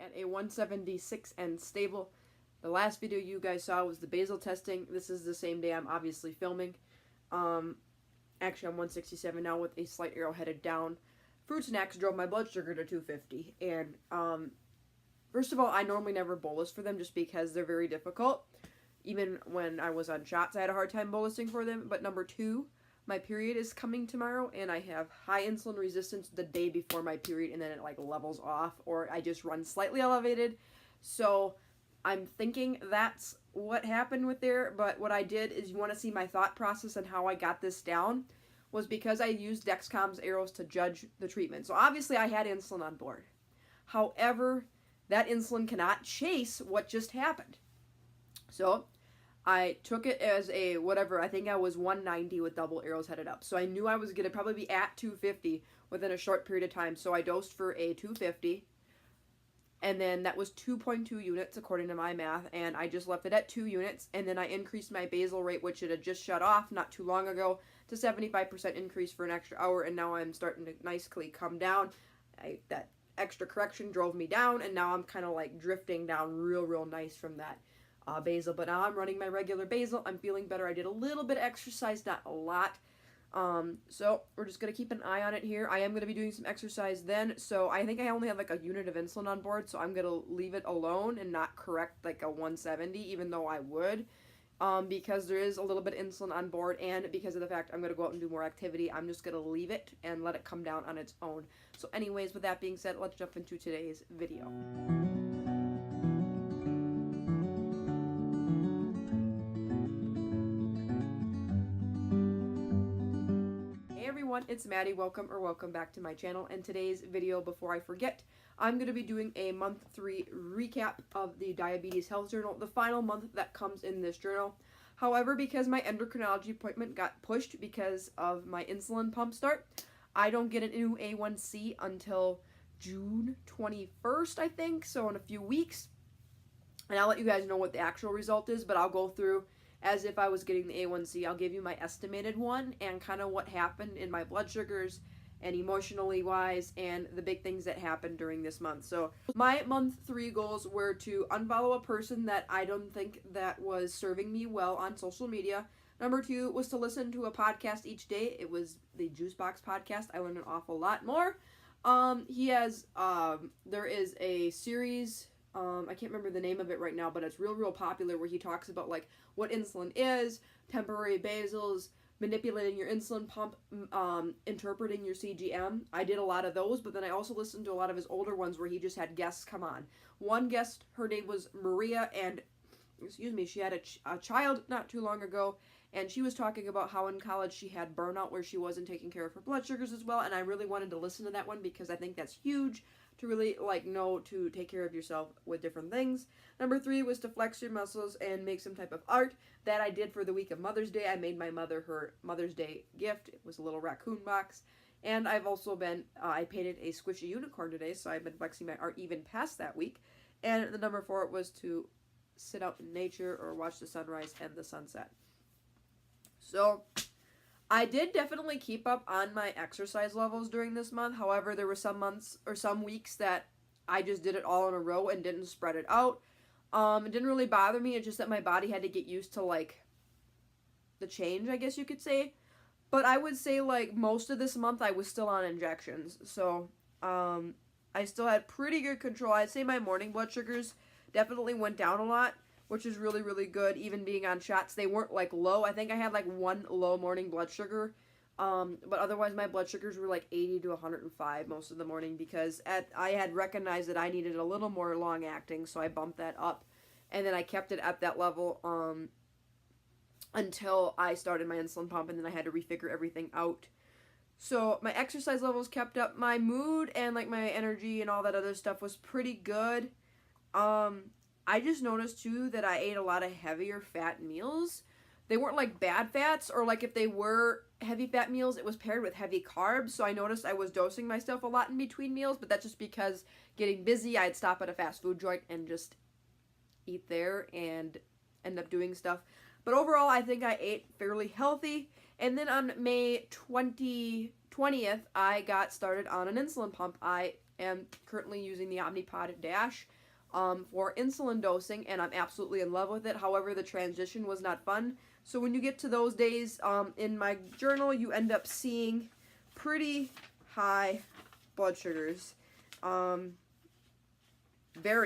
at a 176 and stable. The last video you guys saw was the basal testing. This is the same day I'm obviously filming. Actually, I'm 167 now with a slight arrow headed down. Fruit snacks drove my blood sugar to 250. And first of all, I normally never bolus for them just because they're very difficult. Even when I was on shots, I had a hard time bolusing for them. But number two, my period is coming tomorrow, and I have high insulin resistance the day before my period, and then it like levels off, or I just run slightly elevated. So I'm thinking that's what happened with there. But what I did is, you want to see my thought process and how I got this down, was because I used Dexcom's arrows to judge the treatment. So obviously I had insulin on board. However, that insulin cannot chase what just happened. So I took it as a whatever, I think I was 190 with double arrows headed up. So I knew I was going to probably be at 250 within a short period of time. So I dosed for a 250. And then that was 2.2 units according to my math. And I just left it at 2 units. And then I increased my basal rate, which it had just shut off not too long ago, to 75% increase for an extra hour. And now I'm starting to nicely come down. That extra correction drove me down. And now I'm kind of like drifting down real nice from that basal. But now I'm running my regular basal. I'm feeling better. I did a little bit of exercise, not a lot. So we're just going to keep an eye on it here. I am going to be doing some exercise then. So I think I only have like a unit of insulin on board. So I'm going to leave it alone and not correct like a 170, even though I would. Because there is a little bit of insulin on board, and because of the fact I'm going to go out and do more activity, I'm just going to leave it and let it come down on its own. So anyways, with that being said, let's jump into today's video. It's Maddie. Welcome back to my channel. And today's video, before I forget, I'm going to be doing a month 3 recap of the Diabetes Health Journal, the final month that comes in this journal. However, because my endocrinology appointment got pushed because of my insulin pump start, I don't get a new A1C until June 21st, I think, so in a few weeks. And I'll let you guys know what the actual result is, but I'll go through as if I was getting the A1C. I'll give you my estimated one and kind of what happened in my blood sugars and emotionally wise, and the big things that happened during this month. So my month 3 goals were to unfollow a person that I don't think that was serving me well on social media. Number 2 was to listen to a podcast each day. It was the Juicebox podcast. I learned an awful lot more. There is a series, I can't remember the name of it right now, but it's real popular, where he talks about like what insulin is, temporary basals, manipulating your insulin pump, interpreting your CGM. I did a lot of those, but then I also listened to a lot of his older ones where he just had guests come on. One guest, her name was Maria, and she had a child not too long ago, and she was talking about how in college she had burnout where she wasn't taking care of her blood sugars as well, and I really wanted to listen to that one because I think that's huge to really know to take care of yourself with different things. Number 3 was to flex your muscles and make some type of art. That I did for the week of Mother's Day. I made my mother her Mother's Day gift. It was a little raccoon box. And I've also been, I painted a squishy unicorn today, so I've been flexing my art even past that week. And the number 4 was to sit out in nature or watch the sunrise and the sunset. So I did definitely keep up on my exercise levels during this month. However, there were some months or some weeks that I just did it all in a row and didn't spread it out. It didn't really bother me. It's just that my body had to get used to like the change, I guess you could say. But I would say like most of this month I was still on injections. So I still had pretty good control. I'd say my morning blood sugars definitely went down a lot, which is really good. Even being on shots, they weren't like low. I think I had like one low morning blood sugar, but otherwise my blood sugars were like 80 to 105 most of the morning, because I had recognized that I needed a little more long acting, so I bumped that up, and then I kept it at that level until I started my insulin pump, and then I had to refigure everything out. So my exercise levels kept up. My mood and like my energy and all that other stuff was pretty good. I just noticed too that I ate a lot of heavier fat meals. They weren't like bad fats, or like if they were heavy fat meals, it was paired with heavy carbs. So I noticed I was dosing myself a lot in between meals, but that's just because getting busy, I'd stop at a fast food joint and just eat there and end up doing stuff. But overall, I think I ate fairly healthy. And then on May 20th, I got started on an insulin pump. I am currently using the Omnipod Dash for insulin dosing, and I'm absolutely in love with it. However, the transition was not fun. So when you get to those days in my journal, you end up seeing pretty high blood sugars. Very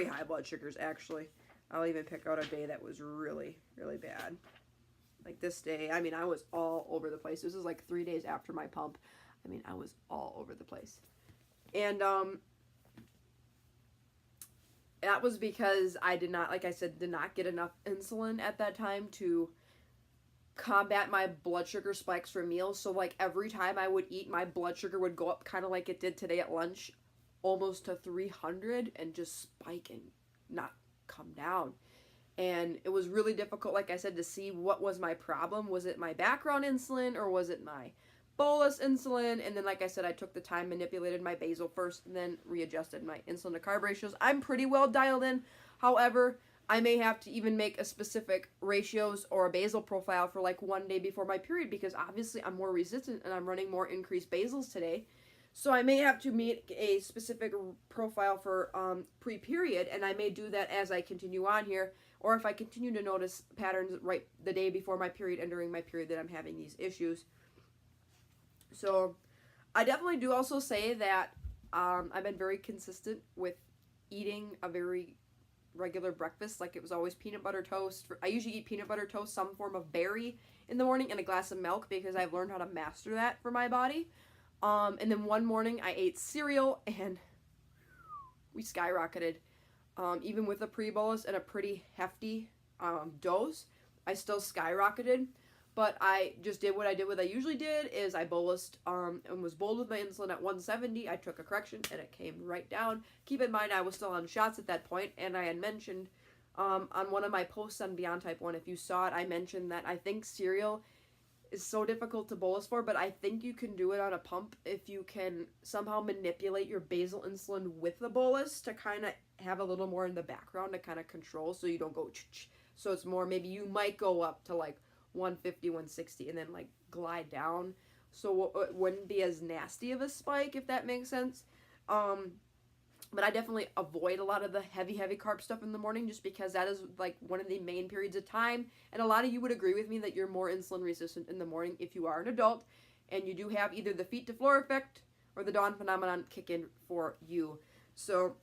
high blood sugars, actually. I'll even pick out a day that was really, really bad. Like this day, I mean, I was all over the place. This is like 3 days after my pump. I mean, I was all over the place. And that was because I did not, like I said, did not get enough insulin at that time to combat my blood sugar spikes for meals. So like every time I would eat, my blood sugar would go up kind of like it did today at lunch, almost to 300, and just spike and not come down. And it was really difficult, like I said, to see what was my problem. Was it my background insulin, or was it my bolus insulin? And then, like I said, I took the time, manipulated my basal first, and then readjusted my insulin to carb ratios. I'm pretty well dialed in. However, I may have to even make a specific ratios or a basal profile for like 1 day before my period, because obviously I'm more resistant and I'm running more increased basals today. So I may have to make a specific profile for pre-period, and I may do that as I continue on here, or if I continue to notice patterns right the day before my period and during my period that I'm having these issues. So I definitely do also say that I've been very consistent with eating a very regular breakfast. Like, it was always peanut butter toast. I usually eat peanut butter toast, some form of berry in the morning, and a glass of milk, because I've learned how to master that for my body. And then one morning I ate cereal, and we skyrocketed. Even with a pre-bolus and a pretty hefty dose, I still skyrocketed. But I just did what I usually did, is I bolused and was bold with my insulin at 170. I took a correction, and it came right down. Keep in mind, I was still on shots at that point, and I had mentioned on one of my posts on Beyond Type 1, if you saw it, I mentioned that I think cereal is so difficult to bolus for, but I think you can do it on a pump if you can somehow manipulate your basal insulin with the bolus to kind of have a little more in the background to kind of control, so you don't go ch-ch. So it's more, maybe you might go up to like 150, 160, and then like glide down, so it wouldn't be as nasty of a spike, if that makes sense. But I definitely avoid a lot of the heavy carb stuff in the morning, just because that is like one of the main periods of time. And a lot of you would agree with me that you're more insulin resistant in the morning if you are an adult, and you do have either the feet to floor effect or the dawn phenomenon kick in for you. So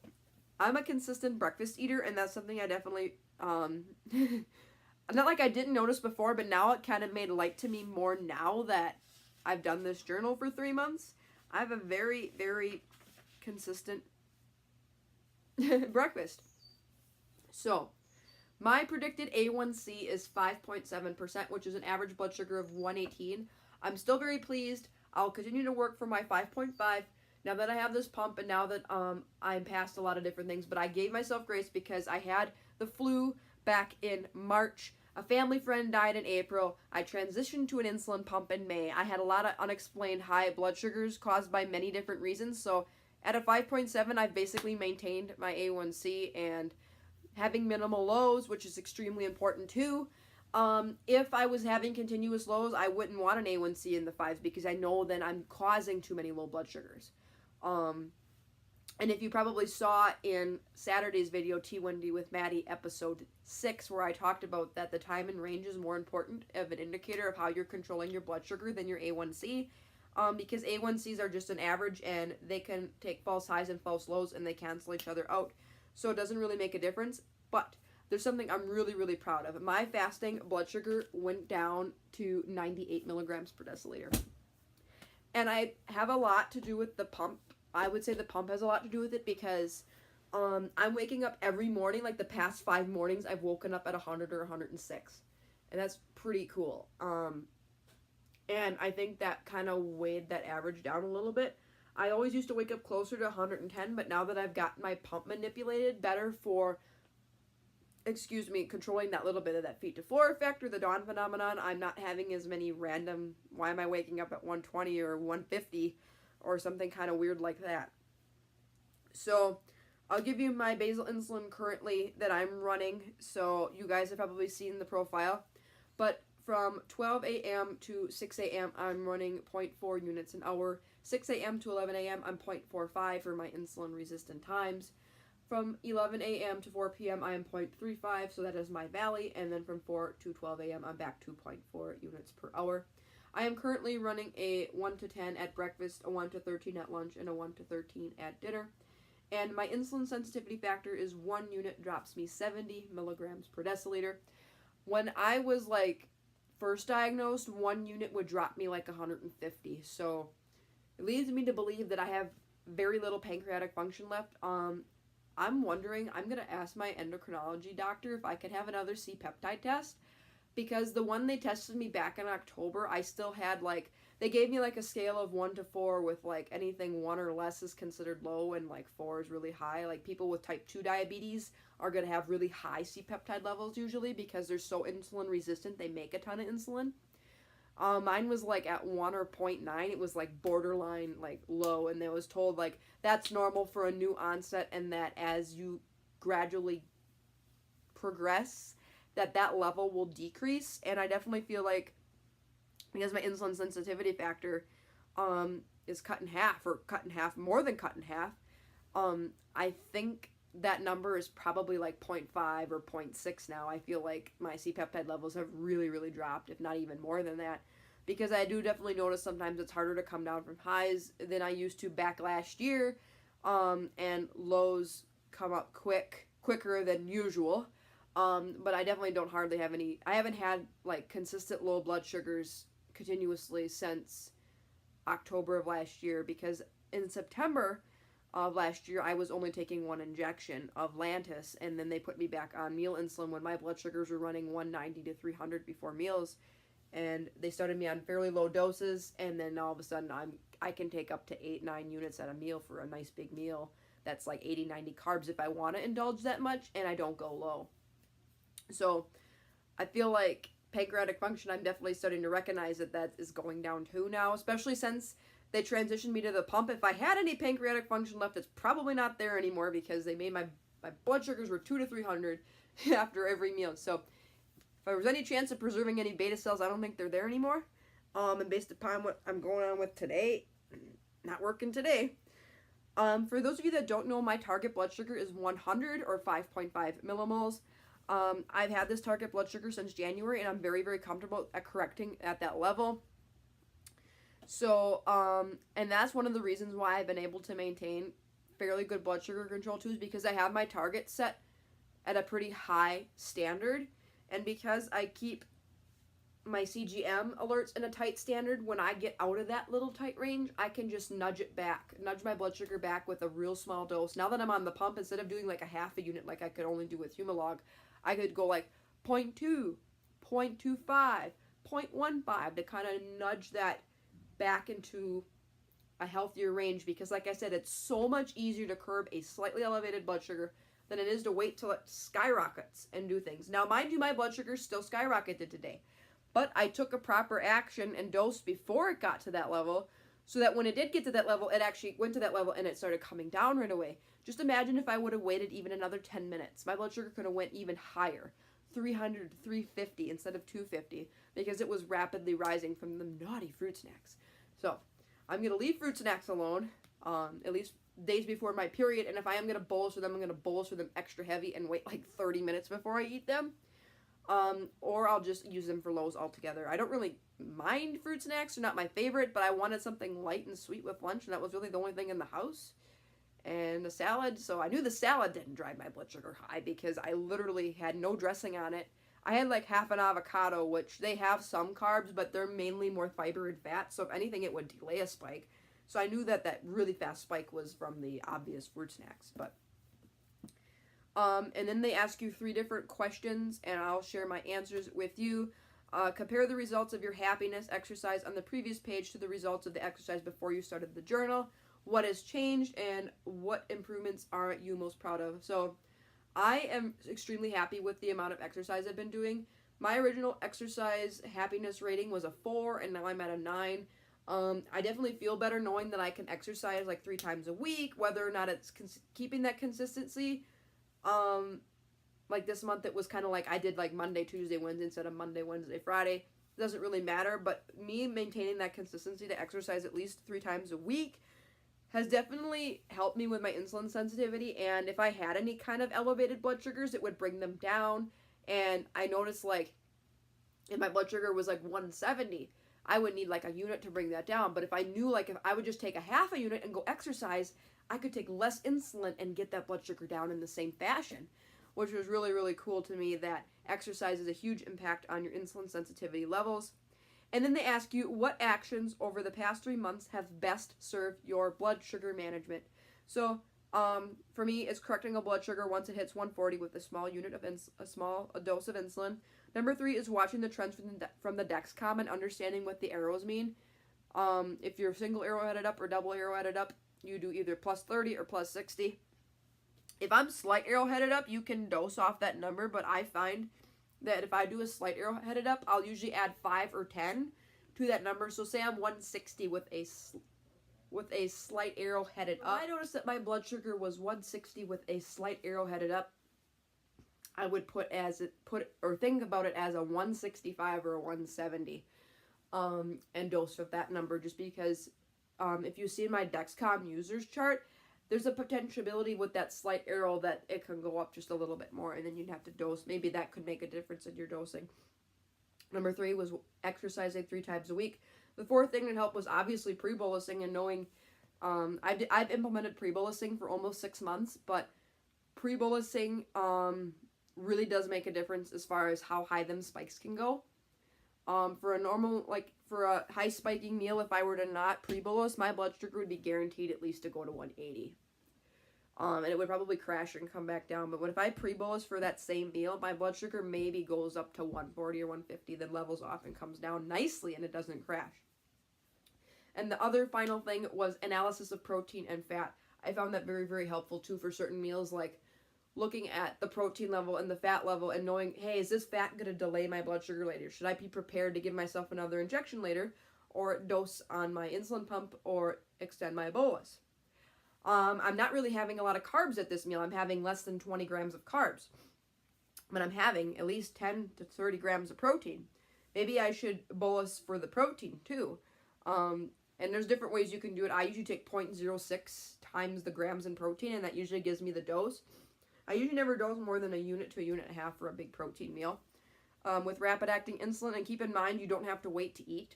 I'm a consistent breakfast eater, and that's something I definitely, not like I didn't notice before, but now it kind of made light to me more now that I've done this journal for 3 months. I have a very, very consistent breakfast. So my predicted A1C is 5.7%, which is an average blood sugar of 118. I'm still very pleased. I'll continue to work for my 5.5 now that I have this pump, and now that I'm past a lot of different things. But I gave myself grace because I had the flu back in March. A family friend died in April. I transitioned to an insulin pump in May. I had a lot of unexplained high blood sugars caused by many different reasons. So at a 5.7, I've basically maintained my A1C and having minimal lows, which is extremely important too. If I was having continuous lows, I wouldn't want an A1C in the 5s, because I know then I'm causing too many low blood sugars. And if you probably saw in Saturday's video, T1D with Maddie, episode 6, where I talked about that the time and range is more important of an indicator of how you're controlling your blood sugar than your A1C. Because A1Cs are just an average, and they can take false highs and false lows, and they cancel each other out. So it doesn't really make a difference. But there's something I'm really, really proud of. My fasting blood sugar went down to 98 milligrams per deciliter. And I have a lot to do with the pump. I would say the pump has a lot to do with it, because I'm waking up every morning. Like the past 5 mornings, I've woken up at 100 or 106. And that's pretty cool. And I think that kind of weighed that average down a little bit. I always used to wake up closer to 110, but now that I've got my pump manipulated better for, controlling that little bit of that feet to floor effect or the dawn phenomenon, I'm not having as many random, why am I waking up at 120 or 150 or something kind of weird like that. So I'll give you my basal insulin currently that I'm running. So you guys have probably seen the profile, but from 12 a.m. to 6 a.m., I'm running 0.4 units an hour. 6 a.m. to 11 a.m., I'm 0.45 for my insulin resistant times. From 11 a.m. to 4 p.m., I am 0.35, so that is my valley. And then from 4 to 12 a.m., I'm back to 0.4 units per hour. I am currently running a 1 to 10 at breakfast, a 1 to 13 at lunch, and a 1 to 13 at dinner. And my insulin sensitivity factor is 1 unit drops me 70 milligrams per deciliter. When I was like first diagnosed, 1 unit would drop me like 150. So it leads me to believe that I have very little pancreatic function left. I'm wondering, I'm going to ask my endocrinology doctor if I can have another C-peptide test, because the one they tested me back in October, I still had like, they gave me like a scale of 1 to 4 with like anything 1 or less is considered low and like 4 is really high. Like people with type 2 diabetes are going to have really high C-peptide levels usually because they're so insulin resistant, they make a ton of insulin. Mine was like at 1 or 0.9. It was like borderline like low, and they was told like that's normal for a new onset, and that as you gradually progress that level will decrease. And I definitely feel like because my insulin sensitivity factor is cut in half, or cut in half, more than cut in half, I think that number is probably like 0.5 or 0.6 now. I feel like my C-peptide levels have really, really dropped, if not even more than that. Because I do definitely notice sometimes it's harder to come down from highs than I used to back last year. And lows come up quicker than usual. But I definitely don't hardly have any, I haven't had like consistent low blood sugars continuously since October of last year, because in September of last year, I was only taking 1 injection of Lantus, and then they put me back on meal insulin when my blood sugars were running 190 to 300 before meals, and they started me on fairly low doses, and then all of a sudden I can take up to 8-9 units at a meal for a nice big meal that's like 80-90 carbs if I want to indulge that much, and I don't go low. So I feel like pancreatic function, I'm definitely starting to recognize that is going down too now, especially since they transitioned me to the pump. If I had any pancreatic function left, it's probably not there anymore, because they made my blood sugars were 200 to 300 after every meal. So if there was any chance of preserving any beta cells, I don't think they're there anymore. And based upon what I'm going on with today, not working today. For those of you that don't know, my target blood sugar is 100 or 5.5 millimoles. I've had this target blood sugar since January, and I'm very, very comfortable at correcting at that level. So, and that's one of the reasons why I've been able to maintain fairly good blood sugar control too, is because I have my target set at a pretty high standard, and because I keep my CGM alerts in a tight standard, when I get out of that little tight range, I can just nudge my blood sugar back with a real small dose. Now that I'm on the pump, instead of doing like a half a unit like I could only do with Humalog, I could go like 0.2, 0.25, 0.15 to kind of nudge that back into a healthier range, because like I said, it's so much easier to curb a slightly elevated blood sugar than it is to wait till it skyrockets and do things. Now, mind you, my blood sugar still skyrocketed today, but I took a proper action and dose before it got to that level, so that when it did get to that level, it actually went to that level and it started coming down right away. Just imagine if I would have waited even another 10 minutes. My blood sugar could have went even higher, 300 to 350 instead of 250, because it was rapidly rising from the naughty fruit snacks. So I'm going to leave fruit snacks alone, at least days before my period, and if I am going to bolus for them, I'm going to bolus for them extra heavy and wait like 30 minutes before I eat them. Or I'll just use them for lows altogether. I don't really mind fruit snacks. They're not my favorite, but I wanted something light and sweet with lunch, and that was really the only thing in the house. And a salad, so I knew the salad didn't drive my blood sugar high, because I literally had no dressing on it. I had like half an avocado, which they have some carbs, but they're mainly more fiber and fat, so if anything, it would delay a spike. So I knew that really fast spike was from the obvious fruit snacks, but... and then they ask you 3 different questions, and I'll share my answers with you. Compare the results of your happiness exercise on the previous page to the results of the exercise before you started the journal. What has changed, and what improvements are you most proud of? So I am extremely happy with the amount of exercise I've been doing. My original exercise happiness rating was a 4, and now I'm at a 9. I definitely feel better knowing that I can exercise like 3 times a week, whether or not it's keeping that consistency. Like this month, it was kind of like I did like Monday, Tuesday, Wednesday instead of Monday, Wednesday, Friday. doesn't really matter, but me maintaining that consistency to exercise at least 3 times a week has definitely helped me with my insulin sensitivity. And if I had any kind of elevated blood sugars, it would bring them down. And I noticed, like, if my blood sugar was like 170, I would need like a unit to bring that down. But if I knew, like, if I would just take a half a unit and go exercise, I could take less insulin and get that blood sugar down in the same fashion, which was really, really cool to me, that exercise is a huge impact on your insulin sensitivity levels. And then they ask you, what actions over the past 3 months have best served your blood sugar management? So for me, it's correcting a blood sugar once it hits 140 with a small unit of a dose of insulin. Number 3 is watching the trends from the Dexcom and understanding what the arrows mean. If you're single arrow headed up or double arrow headed up, you do either plus 30 or plus 60. If I'm slight arrow headed up, you can dose off that number, but I find that if I do a slight arrow headed up, I'll usually add 5 or 10 to that number. So say I'm 160 with a slight arrow headed up. I noticed that my blood sugar was 160 with a slight arrow headed up. I would think about it as a 165 or a 170, and dose of that number, just because if you see my Dexcom users chart, there's a potentiality with that slight arrow that it can go up just a little bit more, and then you'd have to dose. Maybe that could make a difference in your dosing. Number 3 was exercising 3 times a week. The 4th thing that helped was obviously pre-bolusing and knowing, I've implemented pre-bolusing for almost 6 months, but pre-bolusing really does make a difference as far as how high them spikes can go. For a high spiking meal, if I were to not pre-bolus, my blood sugar would be guaranteed at least to go to 180. And it would probably crash and come back down. But if I pre-bolus for that same meal, my blood sugar maybe goes up to 140 or 150, then levels off and comes down nicely, and it doesn't crash. And the other final thing was analysis of protein and fat. I found that very, very helpful too for certain meals, like looking at the protein level and the fat level and knowing, hey, is this fat going to delay my blood sugar later? Should I be prepared to give myself another injection later, or dose on my insulin pump, or extend my bolus? I'm not really having a lot of carbs at this meal. I'm having less than 20 grams of carbs, but I'm having at least 10 to 30 grams of protein. Maybe I should bolus for the protein too. And there's different ways you can do it. I usually take 0.06 times the grams in protein, and that usually gives me the dose. I usually never dose more than a unit to a unit and a half for a big protein meal. With rapid-acting insulin, and keep in mind, you don't have to wait to eat.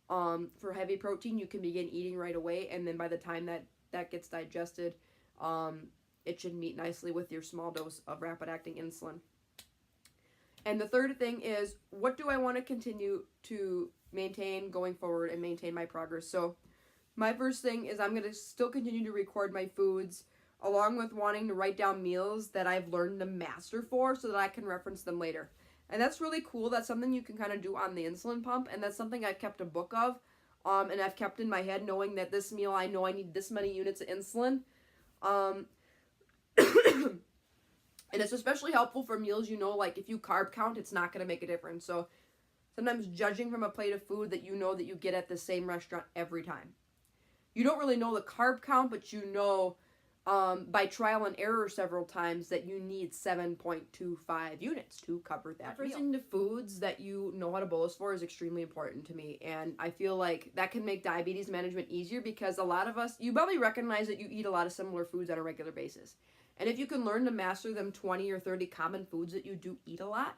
For heavy protein, you can begin eating right away, and then by the time that gets digested, it should meet nicely with your small dose of rapid-acting insulin. And the third thing is, what do I want to continue to maintain going forward and maintain my progress? So my first thing is I'm going to still continue to record my foods, along with wanting to write down meals that I've learned to master for so that I can reference them later. And that's really cool. That's something you can kind of do on the insulin pump, and that's something I've kept a book of, and I've kept in my head, knowing that this meal, I know I need this many units of insulin. And it's especially helpful for meals, like if you carb count, it's not going to make a difference. So sometimes judging from a plate of food that you know that you get at the same restaurant every time. You don't really know the carb count, but you know by trial and error several times that you need 7.25 units to cover that meal. Referencing to foods that you know how to bolus for is extremely important to me, and I feel like that can make diabetes management easier, because a lot of us, you probably recognize that you eat a lot of similar foods on a regular basis. And if you can learn to master them 20 or 30 common foods that you do eat a lot,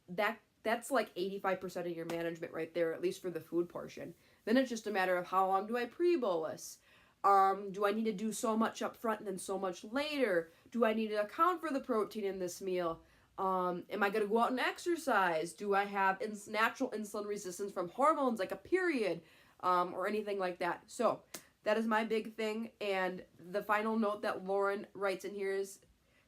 that's like 85% of your management right there, at least for the food portion. Then it's just a matter of how long do I pre-bolus? Do I need to do so much up front and then so much later? Do I need to account for the protein in this meal? Am I going to go out and exercise? Do I have natural insulin resistance from hormones like a period, or anything like that? So that is my big thing. And the final note that Lauren writes in here is,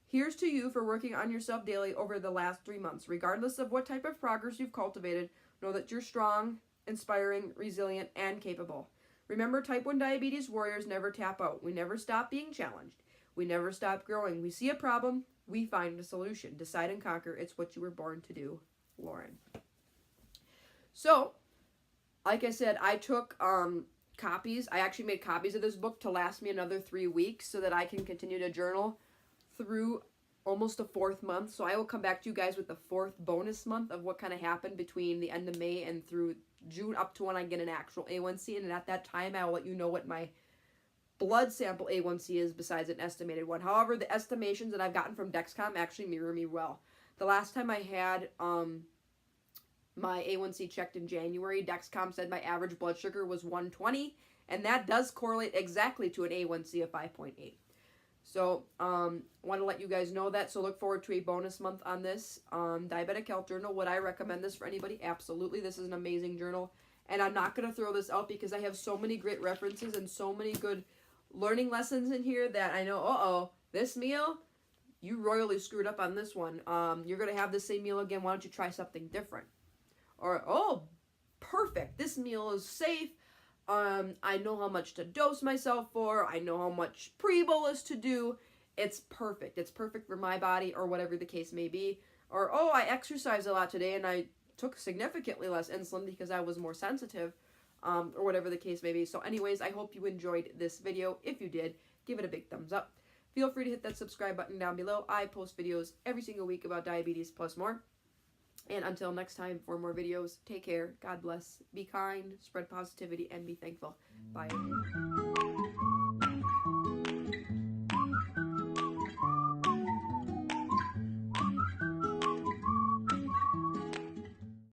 here's to you for working on yourself daily over the last 3 months. Regardless of what type of progress you've cultivated, know that you're strong, inspiring, resilient, and capable. Remember, type 1 diabetes warriors never tap out. We never stop being challenged. We never stop growing. We see a problem, we find a solution. Decide and conquer. It's what you were born to do, Lauren. So, like I said, I took copies. I actually made copies of this book to last me another 3 weeks so that I can continue to journal through almost a 4th month. So I will come back to you guys with the 4th bonus month of what kind of happened between the end of May and through June up to when I get an actual A1C. And at that time, I will let you know what my blood sample A1C is besides an estimated one. However, the estimations that I've gotten from Dexcom actually mirror me well. The last time I had my A1C checked in January, Dexcom said my average blood sugar was 120, and that does correlate exactly to an A1C of 5.8. So, want to let you guys know that. So look forward to a bonus month on this. Diabetic Health Journal, would I recommend this for anybody? Absolutely. This is an amazing journal. And I'm not going to throw this out because I have so many great references and so many good learning lessons in here that I know, this meal, you royally screwed up on this one. You're going to have the same meal again. Why don't you try something different? Or, perfect. This meal is safe. I know how much to dose myself for. I know how much pre-bolus to do. It's perfect. It's perfect for my body, or whatever the case may be. Or, I exercised a lot today and I took significantly less insulin because I was more sensitive, or whatever the case may be. So anyways, I hope you enjoyed this video. If you did, give it a big thumbs up. Feel free to hit that subscribe button down below. I post videos every single week about diabetes plus more. And until next time, for more videos, take care, God bless, be kind, spread positivity, and be thankful. Bye.